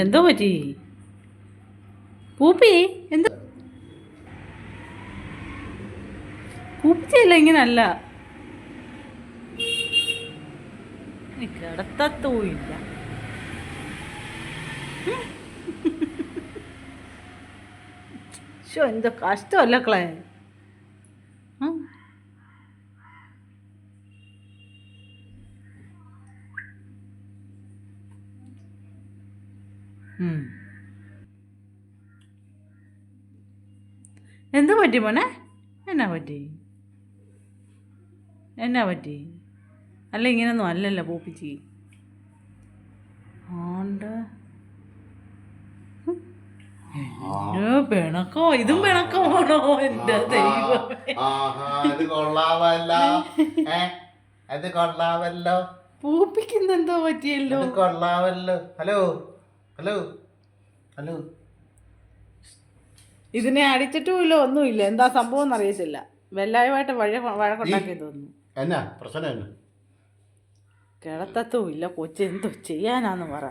എന്തോ പറ്റി പൂപ്പി? എന്തോ പൂപ്പിച്ചല്ല, ഇങ്ങനല്ല, കിടത്തൂല്ല. ശോ, എന്തോ കഷ്ടമല്ല ക്ലേ. എന്തോ പറ്റി മോനെ? എന്നാ പറ്റി? എന്നാ പറ്റി? അല്ല, ഇങ്ങനൊന്നും അല്ലല്ലോ പൂപ്പിച്ചി. ആണ്ട് പിണക്കോ? ഇതും പിണക്കമാണോ? എന്റെ കൊള്ളാവല്ലോ. പൂപ്പിക്കുന്നെന്തോ പറ്റിയല്ലോ. കൊള്ളാവല്ലോ. Hello hello hello. ഇതിനെ അടിച്ചിട്ടുമില്ല, ഒന്നുമില്ല. എന്താ സംഭവം എന്നറിയത്തില്ല. വെല്ലായുമായിട്ട് വഴക്കുണ്ടാക്കി തോന്നുന്നു. എന്നാ പ്രശ്നം? എന്നാ കിടത്തത്തും ഇല്ല കൊച്ചു. എന്തോ ചെയ്യാനാന്ന് പറ.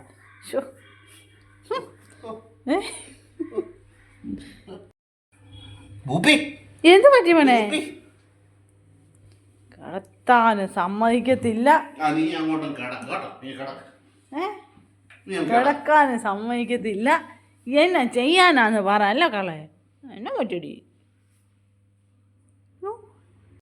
എന്ത് പറ്റി മോനെ? കിടത്താന് സമ്മതിക്കത്തില്ല. കിടക്കാന് സമ്മതിക്കത്തില്ല. എന്നാ ചെയ്യാനാന്ന് പറ. അല്ല കളെ, എന്നാ പറ്റടി?